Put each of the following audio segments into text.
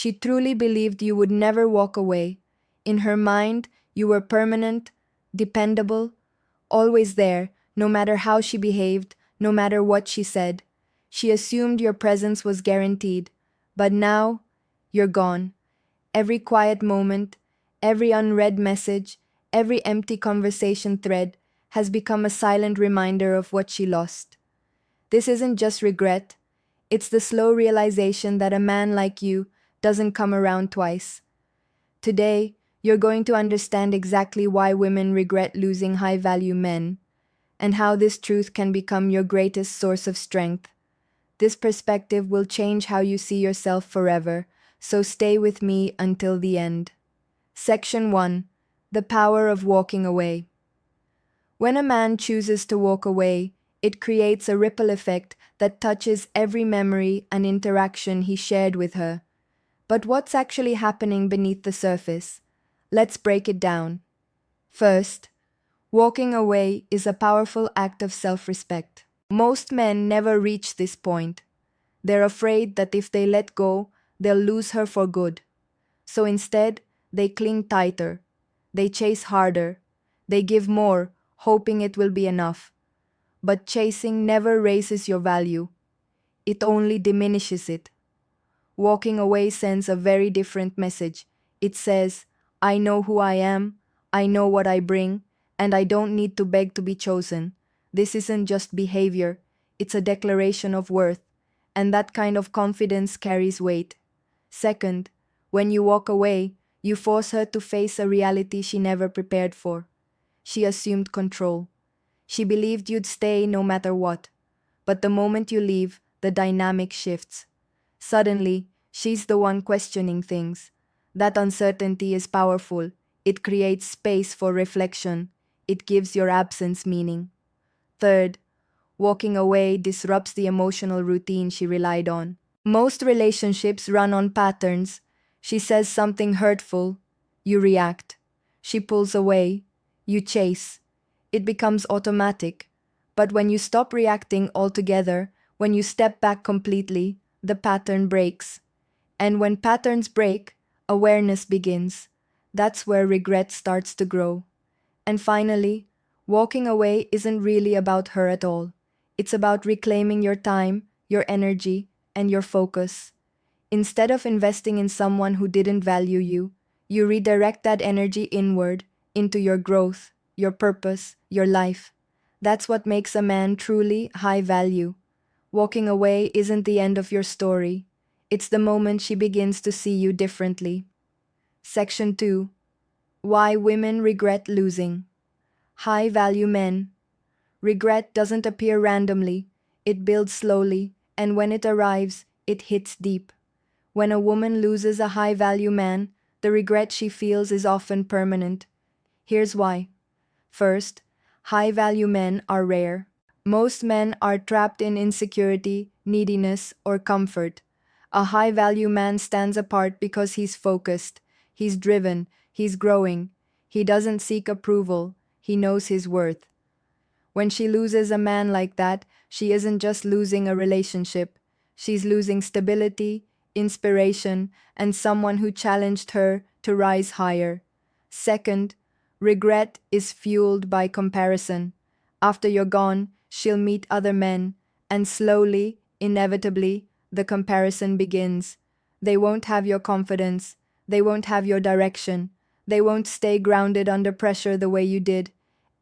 She truly believed you would never walk away. In her mind, you were permanent, dependable, always there, no matter how she behaved, no matter what she said. She assumed your presence was guaranteed. But now, you're gone. Every quiet moment, every unread message, every empty conversation thread has become a silent reminder of what she lost. This isn't just regret, it's the slow realization that a man like you doesn't come around twice. Today, you're going to understand exactly why women regret losing high value men, and how this truth can become your greatest source of strength. This perspective will change how you see yourself forever, so stay with me until the end. Section 1. The Power of Walking Away. When a man chooses to walk away, it creates a ripple effect that touches every memory and interaction he shared with her. But what's actually happening beneath the surface? Let's break it down. First, walking away is a powerful act of self-respect. Most men never reach this point. They're afraid that if they let go, they'll lose her for good. So instead, they cling tighter. They chase harder. They give more, hoping it will be enough. But chasing never raises your value. It only diminishes it. Walking away sends a very different message. It says, I know who I am, I know what I bring, and I don't need to beg to be chosen. This isn't just behavior, it's a declaration of worth, and that kind of confidence carries weight. Second, when you walk away, you force her to face a reality she never prepared for. She assumed control. She believed you'd stay no matter what. But the moment you leave, the dynamic shifts. Suddenly, she's the one questioning things. That uncertainty is powerful. It creates space for reflection. It gives your absence meaning. Third, walking away disrupts the emotional routine she relied on. Most relationships run on patterns. She says something hurtful, you react. She pulls away, you chase. It becomes automatic. But when you stop reacting altogether, when you step back completely, the pattern breaks. And when patterns break, awareness begins. That's where regret starts to grow. And finally, walking away isn't really about her at all. It's about reclaiming your time, your energy, and your focus. Instead of investing in someone who didn't value you, you redirect that energy inward, into your growth, your purpose, your life. That's what makes a man truly high value. Walking away isn't the end of your story. It's the moment she begins to see you differently. Section 2. Why women regret losing. High value men. Regret doesn't appear randomly. It builds slowly, and when it arrives, it hits deep. When a woman loses a high value man, the regret she feels is often permanent. Here's why. First, high value men are rare. Most men are trapped in insecurity, neediness, or comfort. A high value man stands apart because he's focused, he's driven, he's growing. He doesn't seek approval, he knows his worth. When she loses a man like that, she isn't just losing a relationship. She's losing stability, inspiration, and someone who challenged her to rise higher. Second, regret is fueled by comparison. After you're gone, she'll meet other men, and slowly, inevitably, the comparison begins. They won't have your confidence. They won't have your direction. They won't stay grounded under pressure the way you did.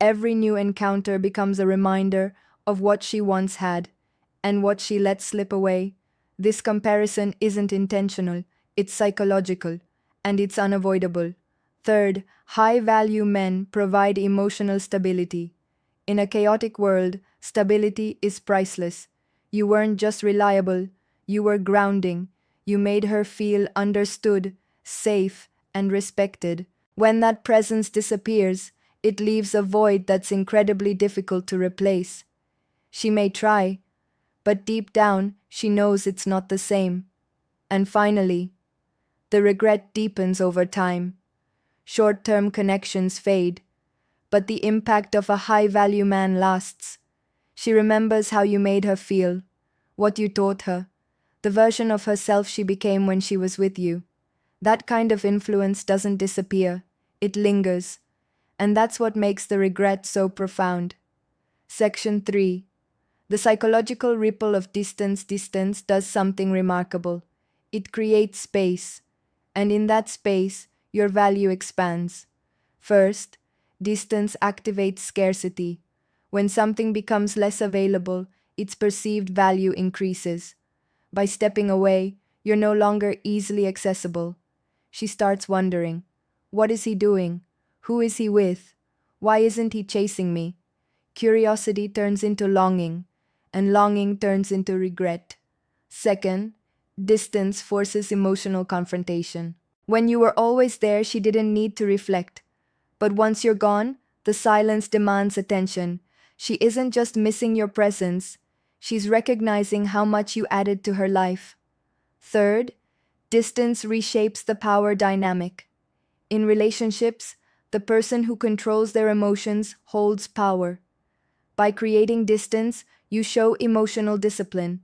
Every new encounter becomes a reminder of what she once had and what she let slip away. This comparison isn't intentional, it's psychological, and it's unavoidable. Third, high-value men provide emotional stability. In a chaotic world, stability is priceless. You weren't just reliable, you were grounding. You made her feel understood, safe, and respected. When that presence disappears, it leaves a void that's incredibly difficult to replace. She may try, but deep down, she knows it's not the same. And finally, the regret deepens over time. Short-term connections fade, but the impact of a high-value man lasts. She remembers how you made her feel, what you taught her, the version of herself she became when she was with you. That kind of influence doesn't disappear, it lingers. And that's what makes the regret so profound. Section 3. The psychological ripple of distance does something remarkable. It creates space, and in that space, your value expands. First, distance activates scarcity. When something becomes less available, its perceived value increases. By stepping away, you're no longer easily accessible. She starts wondering, what is he doing? Who is he with? Why isn't he chasing me? Curiosity turns into longing, and longing turns into regret. Second, distance forces emotional confrontation. When you were always there, she didn't need to reflect. But once you're gone, the silence demands attention. She isn't just missing your presence, she's recognizing how much you added to her life. Third, distance reshapes the power dynamic. In relationships, the person who controls their emotions holds power. By creating distance, you show emotional discipline.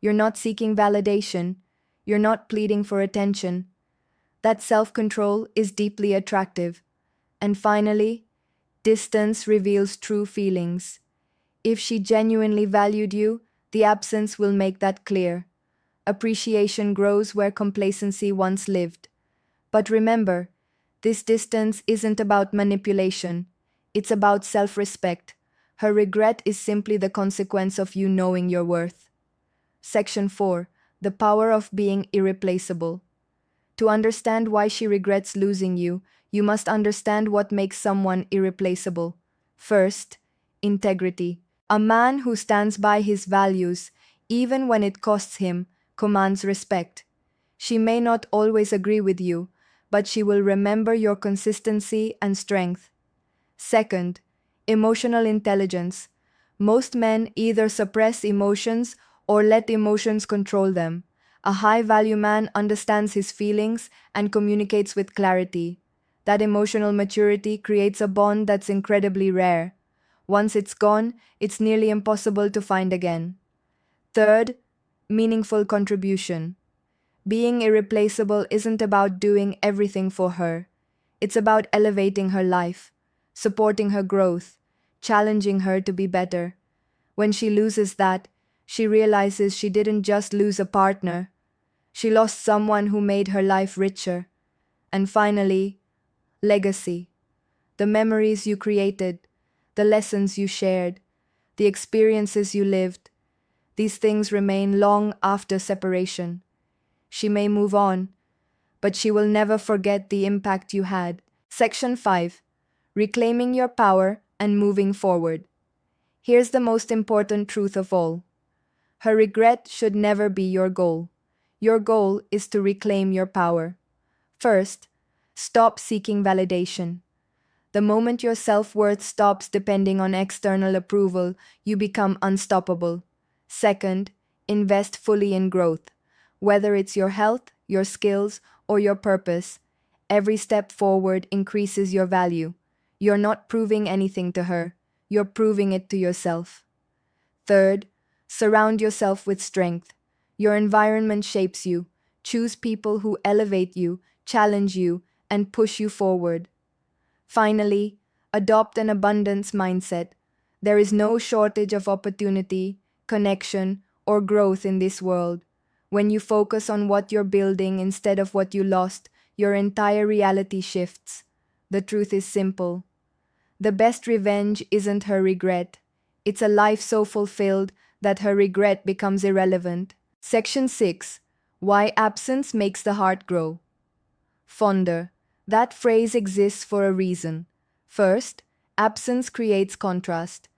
You're not seeking validation. You're not pleading for attention. That self-control is deeply attractive. And finally, distance reveals true feelings. If she genuinely valued you, the absence will make that clear. Appreciation grows where complacency once lived. But remember, this distance isn't about manipulation. It's about self-respect. Her regret is simply the consequence of you knowing your worth. Section 4. The power of being irreplaceable. To understand why she regrets losing you, you must understand what makes someone irreplaceable. First, integrity. A man who stands by his values, even when it costs him, commands respect. She may not always agree with you, but she will remember your consistency and strength. Second, emotional intelligence. Most men either suppress emotions or let emotions control them. A high-value man understands his feelings and communicates with clarity. That emotional maturity creates a bond that's incredibly rare. Once it's gone, it's nearly impossible to find again. Third, meaningful contribution. Being irreplaceable isn't about doing everything for her. It's about elevating her life, supporting her growth, challenging her to be better. When she loses that, she realizes she didn't just lose a partner. She lost someone who made her life richer. And finally, legacy. The memories you created, the lessons you shared, the experiences you lived. These things remain long after separation. She may move on, but she will never forget the impact you had. Section 5. Reclaiming your power and moving forward. Here's the most important truth of all. Her regret should never be your goal. Your goal is to reclaim your power. First, stop seeking validation. The moment your self-worth stops depending on external approval, you become unstoppable. Second, invest fully in growth. Whether it's your health, your skills, or your purpose, every step forward increases your value. You're not proving anything to her. You're proving it to yourself. Third, surround yourself with strength. Your environment shapes you. Choose people who elevate you, challenge you, and push you forward. Finally, adopt an abundance mindset. There is no shortage of opportunity, connection, or growth in this world. When you focus on what you're building instead of what you lost, your entire reality shifts. The truth is simple. The best revenge isn't her regret. It's a life so fulfilled that her regret becomes irrelevant. Section 6. Why absence makes the heart grow. Fonder. That phrase exists for a reason. First, absence creates contrast.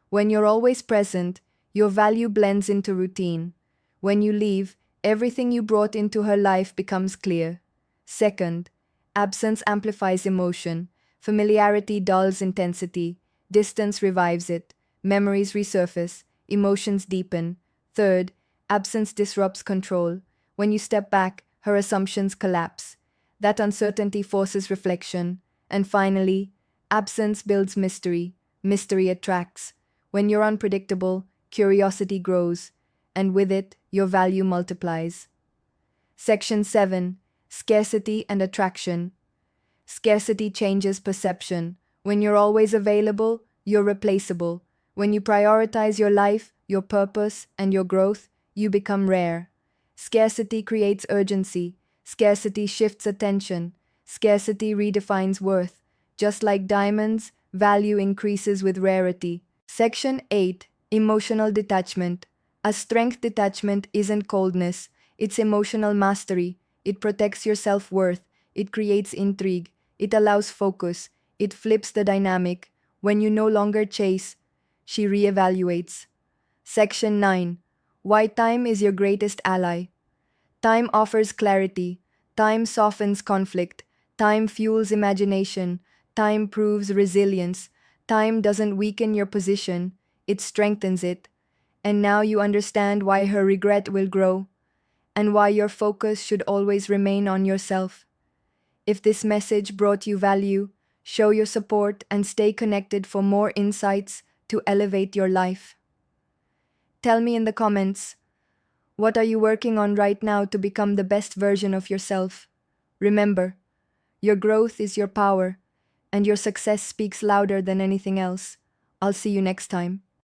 When you're always present, your value blends into routine. When you leave, everything you brought into her life becomes clear. Second, absence amplifies emotion. Familiarity dulls intensity. Distance revives it. Memories resurface. Emotions deepen. Third, absence disrupts control. When you step back, her assumptions collapse. That uncertainty forces reflection. And finally, absence builds mystery. Mystery attracts. When you're unpredictable, curiosity grows, and with it, your value multiplies. Section 7. Scarcity and attraction. Scarcity changes perception. When you're always available, you're replaceable. When you prioritize your life, your purpose, and your growth, you become rare. Scarcity creates urgency. Scarcity shifts attention. Scarcity redefines worth. Just like diamonds, value increases with rarity. Section 8. Emotional detachment. A strength detachment isn't coldness, it's emotional mastery. It protects your self worth. It creates intrigue. It allows focus. It flips the dynamic. When you no longer chase, she reevaluates. Section 9. Why time is your greatest ally. Time offers clarity. Time softens conflict. Time fuels imagination. Time proves resilience. Time doesn't weaken your position, it strengthens it. And now you understand why her regret will grow, and why your focus should always remain on yourself. If this message brought you value, show your support and stay connected for more insights to elevate your life. Tell me in the comments, what are you working on right now to become the best version of yourself? Remember, your growth is your power, and your success speaks louder than anything else. I'll see you next time.